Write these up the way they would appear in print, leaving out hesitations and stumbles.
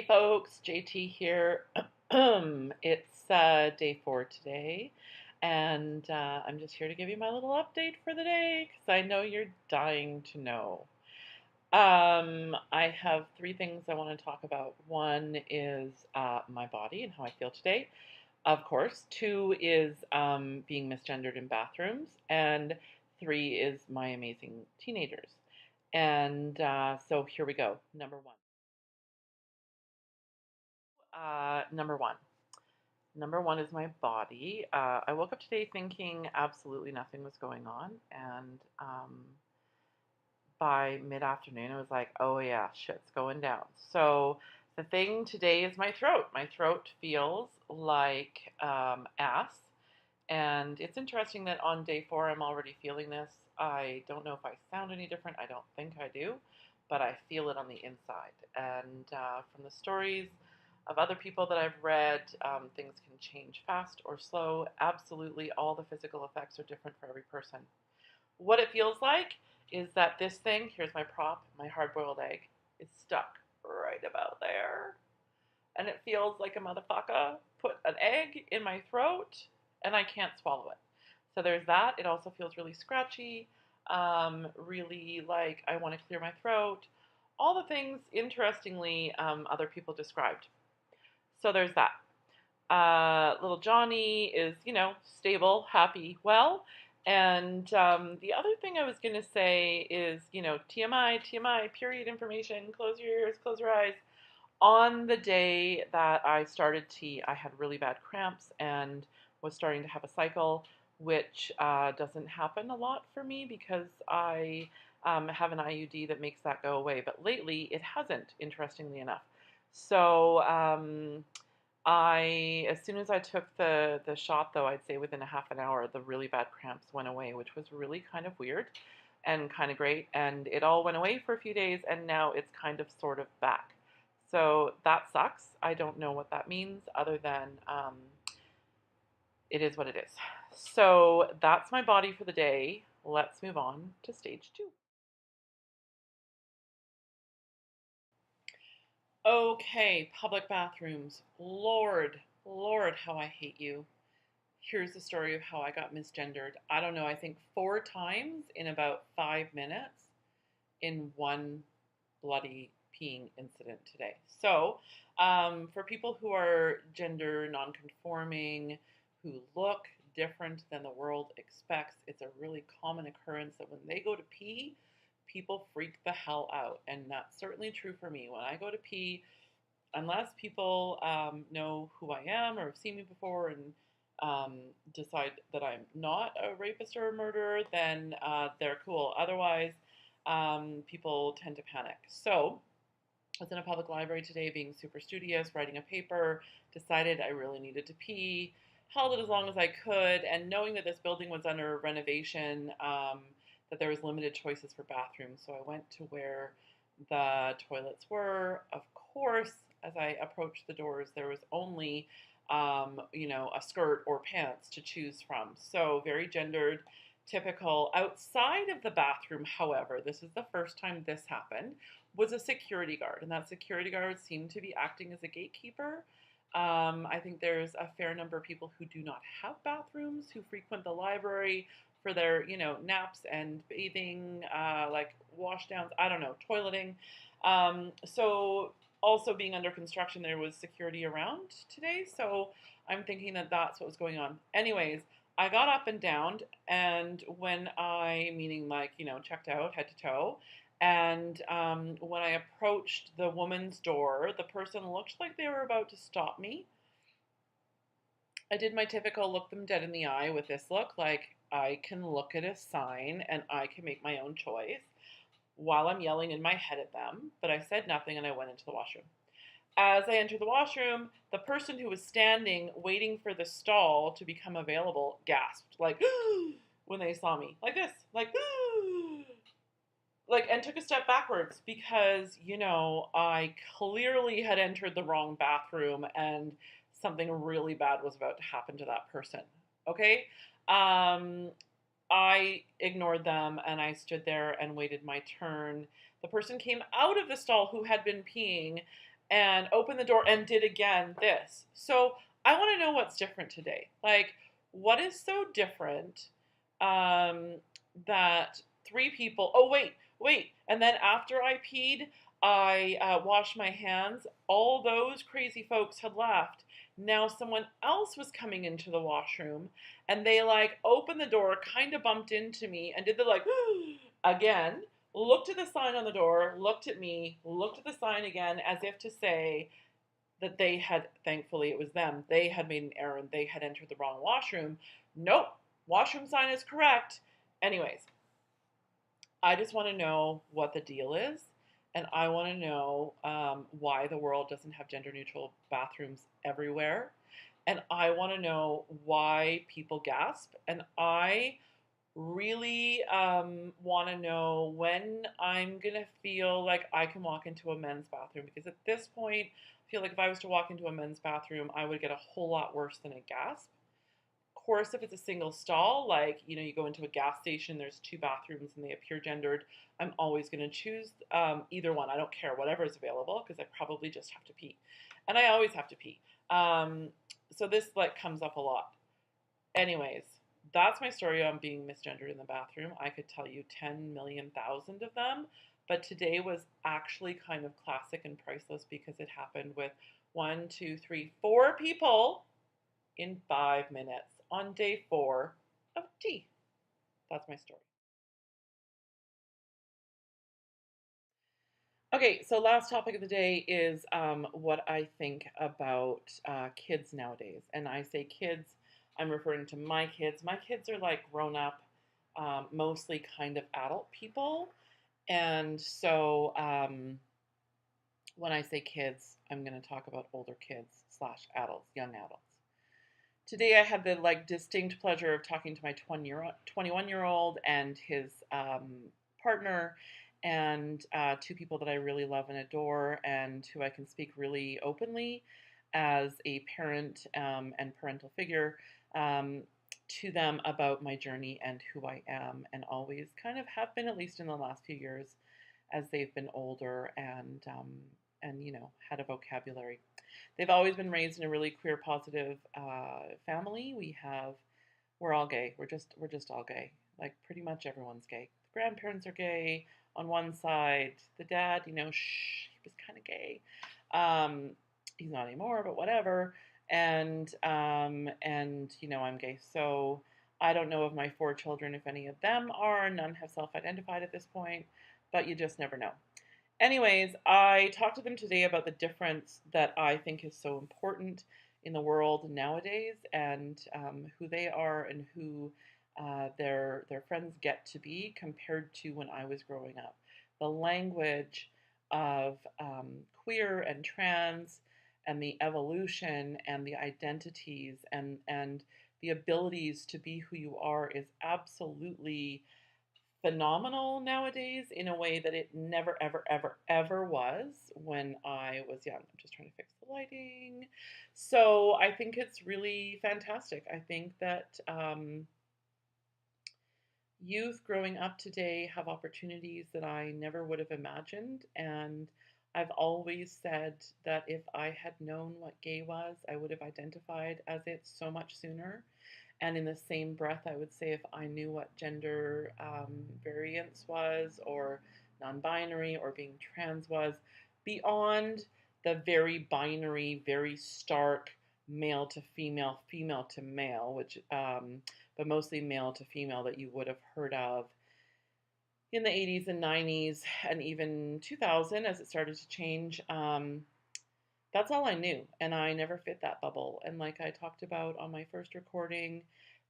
Hey folks, JT here. It's day 4 today, and I'm just here to give you my little update for the day because I know you're dying to know. I have three things I want to talk about. One is my body and how I feel today, of course. Two is being misgendered in bathrooms, and three is my amazing teenagers. And so here we go. Number one. Number one. Number one is my body. I woke up today thinking absolutely nothing was going on, and by mid-afternoon, it was like, oh yeah, shit's going down. So the thing today is my throat. My throat feels like ass, and it's interesting that on day 4, I'm already feeling this. I don't know if I sound any different. I don't think I do, but I feel it on the inside. And from the stories of other people that I've read, things can change fast or slow. Absolutely, all the physical effects are different for every person. What it feels like is that this thing, here's my prop, my hard-boiled egg, is stuck right about there. And it feels like a motherfucker put an egg in my throat and I can't swallow it. So there's that. It also feels really scratchy, really like I want to clear my throat. All the things, interestingly, other people described. So there's that. Little Johnny is, stable, happy, well. And the other thing I was going to say is, TMI, TMI, period information, close your ears, close your eyes. On the day that I started tea, I had really bad cramps and was starting to have a cycle, which doesn't happen a lot for me because I have an IUD that makes that go away. But lately, it hasn't, interestingly enough. So as soon as I took the shot, though, I'd say within a half an hour, the really bad cramps went away, which was really kind of weird and kind of great. And it all went away for a few days, and now it's kind of sort of back. So that sucks. I don't know what that means other than it is what it is. So that's my body for the day. Let's move on to stage 2. Okay, public bathrooms. Lord, Lord, how I hate you. Here's the story of how I got misgendered. I don't know, I think 4 times in about 5 minutes in one bloody peeing incident today. So, for people who are gender nonconforming, who look different than the world expects, it's a really common occurrence that when they go to pee, people freak the hell out. And that's certainly true for me. When I go to pee, unless people know who I am or have seen me before and decide that I'm not a rapist or a murderer, then they're cool. Otherwise, people tend to panic. So I was in a public library today being super studious, writing a paper, decided I really needed to pee, held it as long as I could, and knowing that this building was under renovation, that there was limited choices for bathrooms. So I went to where the toilets were. Of course, as I approached the doors, there was only, a skirt or pants to choose from. So very gendered, typical. Outside of the bathroom, however, this is the first time this happened, was a security guard, and that security guard seemed to be acting as a gatekeeper. I think there's a fair number of people who do not have bathrooms who frequent the library for their, naps and bathing, like wash downs, I don't know, toileting. So also being under construction, there was security around today. So I'm thinking that that's what was going on. Anyways, I got up and down, and when meaning like, checked out head to toe, and when I approached the woman's door, the person looked like they were about to stop me. I did my typical look them dead in the eye with this look, like I can look at a sign and I can make my own choice while I'm yelling in my head at them, but I said nothing and I went into the washroom. As I entered the washroom, the person who was standing waiting for the stall to become available gasped, like, when they saw me, like this, like, and took a step backwards because, I clearly had entered the wrong bathroom and something really bad was about to happen to that person. Okay? I ignored them and I stood there and waited my turn. The person came out of the stall who had been peeing and opened the door and did again this. So I want to know what's different today. Like, what is so different um, that three people, oh, wait. And then after I peed, I washed my hands. All those crazy folks had left. Now someone else was coming into the washroom and they like opened the door, kind of bumped into me and did the like again, looked at the sign on the door, looked at me, looked at the sign again as if to say that they had, thankfully it was them, they had made an error and they had entered the wrong washroom. Nope, washroom sign is correct. Anyways, I just want to know what the deal is, and I want to know why the world doesn't have gender neutral bathrooms everywhere, and I want to know why people gasp, and I really want to know when I'm going to feel like I can walk into a men's bathroom, because at this point, I feel like if I was to walk into a men's bathroom, I would get a whole lot worse than a gasp. Of course, if it's a single stall, like, you go into a gas station, there's two bathrooms and they appear gendered, I'm always going to choose either one. I don't care, whatever is available, because I probably just have to pee. And I always have to pee. So this like comes up a lot. Anyways, that's my story on being misgendered in the bathroom. I could tell you 10 million thousand of them, but today was actually kind of classic and priceless because it happened with one, two, three, four people in 5 minutes on day 4 of tea. That's my story. Okay, so last topic of the day is what I think about kids nowadays. And I say kids, I'm referring to my kids. My kids are like grown up, mostly kind of adult people. And so when I say kids, I'm going to talk about older kids slash adults, young adults. Today I had the like distinct pleasure of talking to my 21-year-old and his partner, and two people that I really love and adore and who I can speak really openly as a parent and parental figure to them about my journey and who I am, and always kind of have been, at least in the last few years, as they've been older and had a vocabulary. They've always been raised in a really queer positive family. We're all gay. We're just all gay. Like pretty much everyone's gay. The grandparents are gay on one side. The dad, he was kind of gay. Um, he's not anymore, but whatever. And I'm gay. So I don't know of my 4 children if any of them are. None have self-identified at this point, but you just never know. Anyways, I talked to them today about the difference that I think is so important in the world nowadays, and who they are and who their friends get to be compared to when I was growing up. The language of queer and trans and the evolution and the identities and the abilities to be who you are is absolutely phenomenal nowadays in a way that it never, ever, ever, ever was when I was young. I'm just trying to fix the lighting. So I think it's really fantastic. I think that youth growing up today have opportunities that I never would have imagined. And I've always said that if I had known what gay was, I would have identified as it so much sooner. And in the same breath, I would say if I knew what gender variance was, or non binary, or being trans was, beyond the very binary, very stark male to female, female to male, which, but mostly male to female, that you would have heard of in the 80s and 90s and even 2000 as it started to change. That's all I knew, and I never fit that bubble. And like I talked about on my first recording,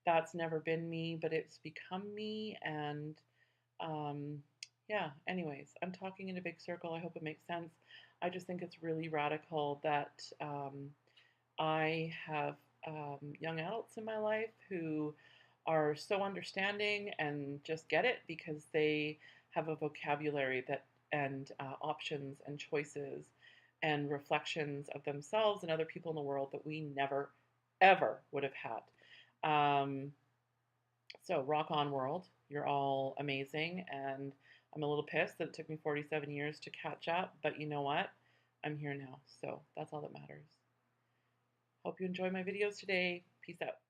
that's never been me, but it's become me. And yeah, anyways, I'm talking in a big circle. I hope it makes sense. I just think it's really radical that I have young adults in my life who are so understanding and just get it because they have a vocabulary that and options and choices and reflections of themselves and other people in the world that we never ever would have had. So rock on, world. You're all amazing, and I'm a little pissed that it took me 47 years to catch up, but you know what? I'm here now. So that's all that matters. Hope you enjoy my videos today. Peace out.